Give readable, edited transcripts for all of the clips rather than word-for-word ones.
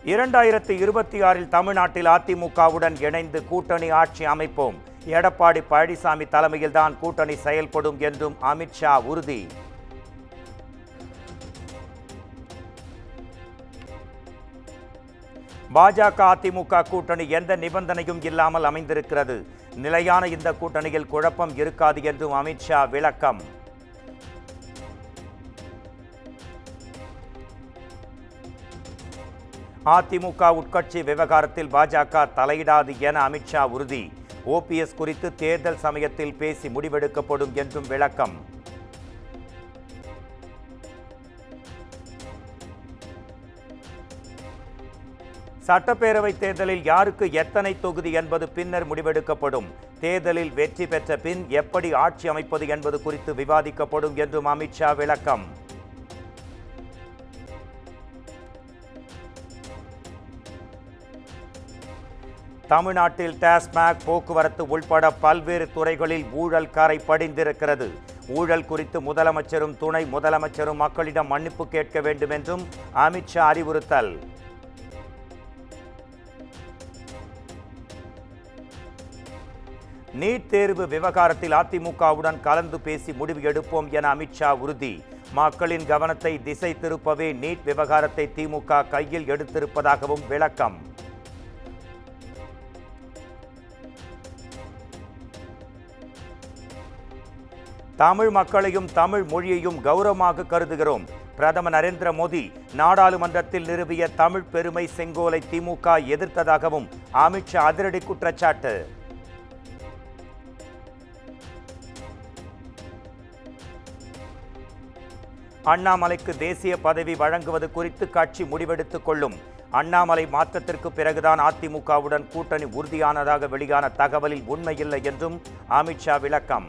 2026 தமிழ்நாட்டில் அதிமுகவுடன் இணைந்து கூட்டணி ஆட்சி அமைப்போம். எடப்பாடி பழனிசாமி தலைமையில்தான் கூட்டணி செயல்படும் என்றும் அமித்ஷா உறுதி. பாஜக அதிமுக கூட்டணி எந்த நிபந்தனையும் இல்லாமல் அமைந்திருக்கிறது. நிலையான இந்த கூட்டணியில் குழப்பம் இருக்காது என்றும் அமித்ஷா விளக்கம். அதிமுக உட்கட்சி விவகாரத்தில் பாஜக தலையிடாது என அமித்ஷா உறுதி. ஓபிஎஸ் குறித்து தேர்தல் சமயத்தில் பேசி முடிவெடுக்கப்படும் என்றும் விளக்கம். சட்டப்பேரவை தேர்தலில் யாருக்கு எத்தனை தொகுதி என்பது பின்னர் முடிவெடுக்கப்படும். தேர்தலில் வெற்றி பெற்ற பின் எப்படி ஆட்சி அமைப்பது என்பது குறித்து விவாதிக்கப்படும் என்றும் அமித்ஷா விளக்கம். தமிழ்நாட்டில் டாஸ்மாக், போக்குவரத்து உள்பட பல்வேறு துறைகளில் ஊழல் கரை படிந்திருக்கிறது. ஊழல் குறித்து முதலமைச்சரும் துணை முதலமைச்சரும் மக்களிடம் மன்னிப்பு கேட்க வேண்டும் என்றும் அமித்ஷா அறிவுறுத்தல். நீட் தேர்வு விவகாரத்தில் அதிமுகவுடன் கலந்து பேசி முடிவு எடுப்போம் என அமித்ஷா உறுதி. மக்களின் கவனத்தை திசை திருப்பவே நீட் விவகாரத்தை திமுக கையில் எடுத்திருப்பதாகவும் விளக்கம். தமிழ் மக்களையும் தமிழ் மொழியையும் கௌரவமாக கருதுகிறோம். பிரதமர் நரேந்திர மோடி நாடாளுமன்றத்தில் நிறுவிய தமிழ் பெருமை செங்கோலை திமுக எதிர்த்ததாகவும் அமித்ஷா அதிரடி குற்றச்சாட்டு. அண்ணாமலைக்கு தேசிய பதவி வழங்குவது குறித்து கட்சி முடிவெடுத்துக் கொள்ளும். அண்ணாமலை மாற்றத்திற்கு பிறகுதான் அதிமுகவுடன் கூட்டணி உறுதியானதாக வெளியான தகவலில் உண்மையில்லை என்றும் அமித்ஷா விளக்கம்.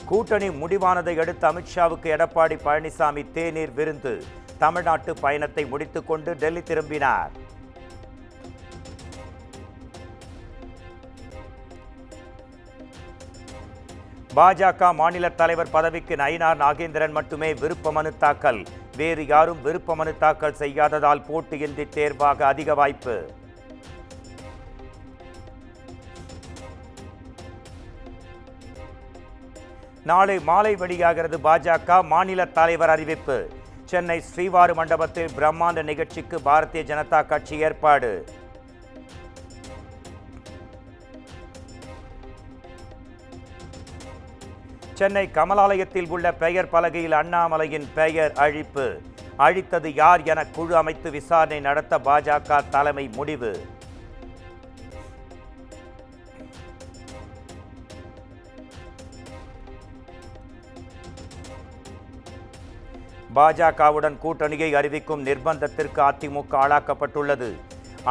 கூட்டணி முடிவானதை அடுத்து அமித்ஷாவுக்கு எடப்பாடி பழனிசாமி தேநீர் விருந்து. தமிழ்நாட்டு பயணத்தை முடித்துக் கொண்டு டெல்லி திரும்பினார். பாஜக மாநில தலைவர் பதவிக்கு நயினார் நாகேந்திரன் மட்டுமே விருப்ப மனு தாக்கல். வேறு யாரும் விருப்ப மனு தாக்கல் செய்யாததால் போட்டியின்றி தேர்வாக அதிக வாய்ப்பு. நாளை மாலை வெளியாகிறது பாஜக மாநில தலைவர் அறிவிப்பு. சென்னை ஸ்ரீவாரு மண்டபத்தில் பிரம்மாண்ட நிகழ்ச்சிக்கு பாரதிய ஜனதா கட்சி ஏற்பாடு. சென்னை கமலாலயத்தில் உள்ள பெயர் பலகையில் அண்ணாமலையின் பெயர் அழிப்பு. அழித்தது யார் என குழு அமைத்து விசாரணை நடத்த பாஜக தலைமை முடிவு. பாஜகவுடன் கூட்டணியை அறிவிக்கும் நிர்பந்தத்திற்கு அதிமுக ஆளாக்கப்பட்டுள்ளது.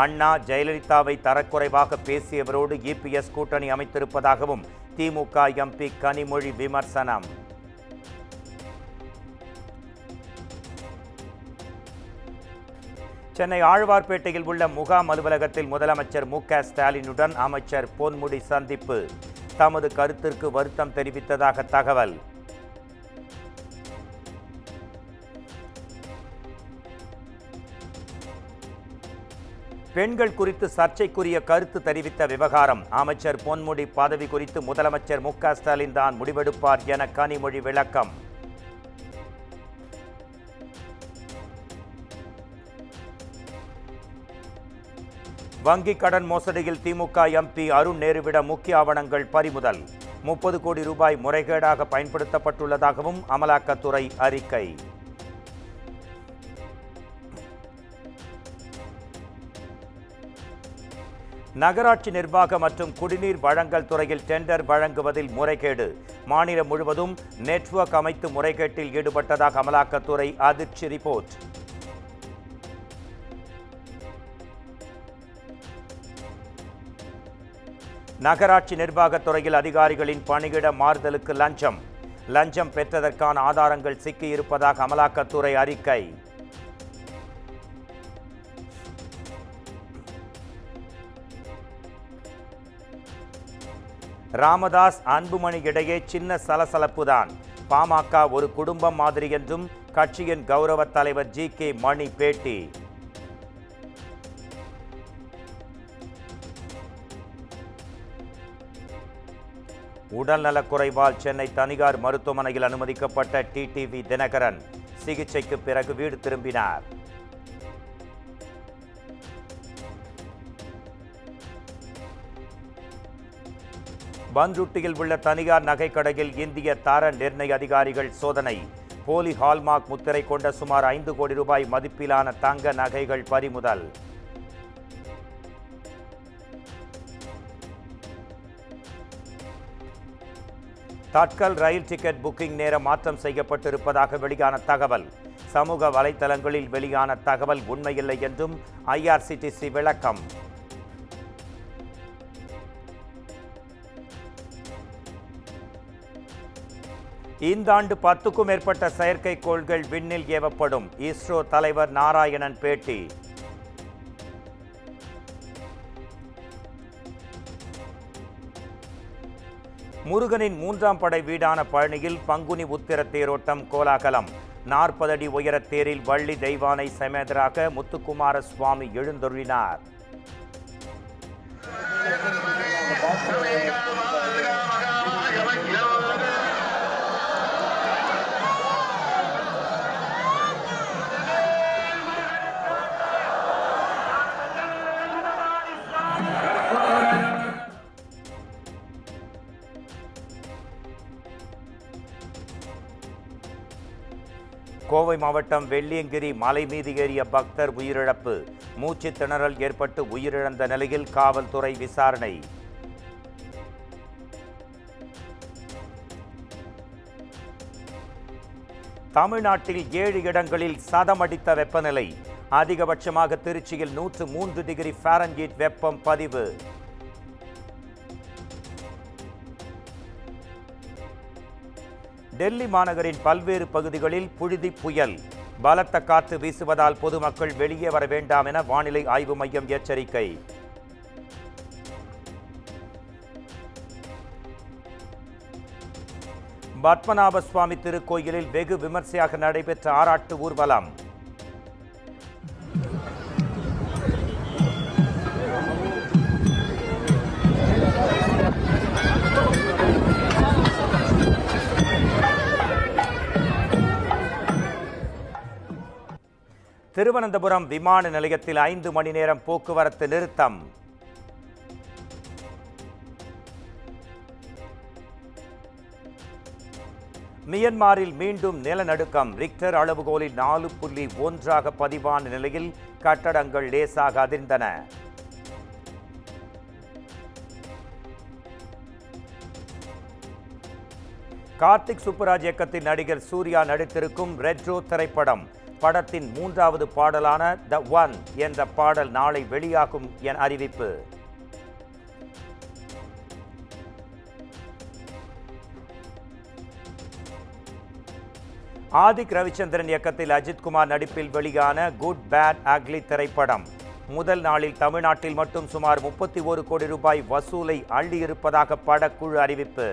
அண்ணா ஜெயலலிதாவை தரக்குறைவாக பேசியவரோடு இபிஎஸ் கூட்டணி அமைத்திருப்பதாகவும் திமுக எம்பி கனிமொழி விமர்சனம். சென்னை ஆழ்வார்பேட்டையில் உள்ள முகாம் அலுவலகத்தில் முதலமைச்சர் மு.க. ஸ்டாலினுடன் அமைச்சர் பொன்முடி சந்திப்பு. தமது கருத்திற்கு வருத்தம் தெரிவித்ததாக தகவல். பெண்கள் குறித்து சர்ச்சைக்குரிய கருத்து தெரிவித்த விவகாரம். அமைச்சர் பொன்முடி பதவி குறித்து முதலமைச்சர் மு.க. ஸ்டாலின் தான் முடிவெடுப்பார் என கனிமொழி விளக்கம். வங்கி கடன் மோசடியில் திமுக எம்பி அருண் நேருவிடம் முக்கிய ஆவணங்கள் பறிமுதல். 30 கோடி ரூபாய் முறைகேடாக பயன்படுத்தப்பட்டுள்ளதாகவும் அமலாக்கத்துறை அறிக்கை. நகராட்சி நிர்வாக மற்றும் குடிநீர் வழங்கல் துறையில் டெண்டர் வழங்குவதில் முறைகேடு. மாநிலம் முழுவதும் நெட்வொர்க் அமைத்து முறைகேட்டில் ஈடுபட்டதாக அமலாக்கத்துறை அதிர்ச்சி ரிப்போர்ட். நகராட்சி நிர்வாகத்துறையில் அதிகாரிகளின் பணியிட மாறுதலுக்கு லஞ்சம் பெற்றதற்கான ஆதாரங்கள் சிக்கியிருப்பதாக அமலாக்கத்துறை அறிக்கை. ராமதாஸ் அன்புமணி இடையே சின்ன சலசலப்புதான். பாமக ஒரு குடும்பம் மாதிரி என்றும் கட்சியின் கௌரவ தலைவர் ஜி.கே. மணி பேட்டி. உடல்நலக்குறைவால் சென்னை தனியார் மருத்துவமனையில் அனுமதிக்கப்பட்ட டிடிவி தினகரன் சிகிச்சைக்கு பிறகு வீடு திரும்பினார். பன்ருட்டியில் உள்ள தனியார் நகைக்கடையில் இந்திய தர நிர்ணய அதிகாரிகள் சோதனை. போலி ஹால்மார்க் முத்திரை கொண்ட சுமார் 5 கோடி ரூபாய் மதிப்பிலான தங்க நகைகள் பறிமுதல். தட்கல் ரயில் டிக்கெட் புக்கிங் நேரம் மாற்றம் செய்யப்பட்டிருப்பதாக வெளியான தகவல். சமூக வலைதளங்களில் வெளியான தகவல் உண்மையில்லை என்றும் ஐஆர்சிடிசி விளக்கம். இந்த ஆண்டு 10க்கும் மேற்பட்ட செயற்கைக்கோள்கள் விண்ணில் ஏவப்படும். இஸ்ரோ தலைவர் நாராயணன் பேட்டி. முருகனின் 3ஆம் படை வீடான பழனியில் பங்குனி உத்திர தேரோட்டம் கோலாகலம். 40 அடி உயர தேரில் வள்ளி தெய்வானை சமேதராக முத்துக்குமார சுவாமி எழுந்தருளினார். கோவை மாவட்டம் வெள்ளியங்கிரி மலை மீது ஏறிய பக்தர் உயிரிழப்பு. மூச்சு திணறல் ஏற்பட்டு உயிரிழந்த நிலையில் காவல்துறை விசாரணை. தமிழ்நாட்டில் 7 இடங்களில் சதமடித்த வெப்பநிலை. அதிகபட்சமாக திருச்சியில் 103 டிகிரி ஃபாரன்ஹீட் வெப்பம் பதிவு. டெல்லி மாநகரின் பல்வேறு பகுதிகளில் புழுதி புயல். பலத்த காற்று வீசுவதால் பொதுமக்கள் வெளியே வர வேண்டாம் என வானிலை ஆய்வு மையம் எச்சரிக்கை. பத்மநாப சுவாமி திருக்கோயிலில் வெகு விமர்சையாக நடைபெற்ற ஆராட்டு ஊர்வலம். திருவனந்தபுரம் விமான நிலையத்தில் 5 மணி நேரம் போக்குவரத்து நிறுத்தம். மியன்மாரில் மீண்டும் நிலநடுக்கம். ரிக்டர் அளவுகோலில் 4.1 பதிவான நிலையில் கட்டடங்கள் லேசாக அதிர்ந்தன. கார்த்திக் சுப்புராஜ் இயக்கத்தில் நடிகர் சூர்யா நடித்திருக்கும் ரெட்ரோ திரைப்படம். படத்தின் 3வது பாடலான த ஒன் என்ற பாடல் நாளை வெளியாகும் என அறிவிப்பு. ஆதிக் ரவிச்சந்திரன் இயக்கத்தில் அஜித்குமார் நடிப்பில் வெளியான குட் பேட் அக்லி திரைப்படம். முதல் நாளில் தமிழ்நாட்டில் மட்டும் சுமார் 31 கோடி ரூபாய் வசூலை அள்ளியிருப்பதாக படக்குழு அறிவிப்பு.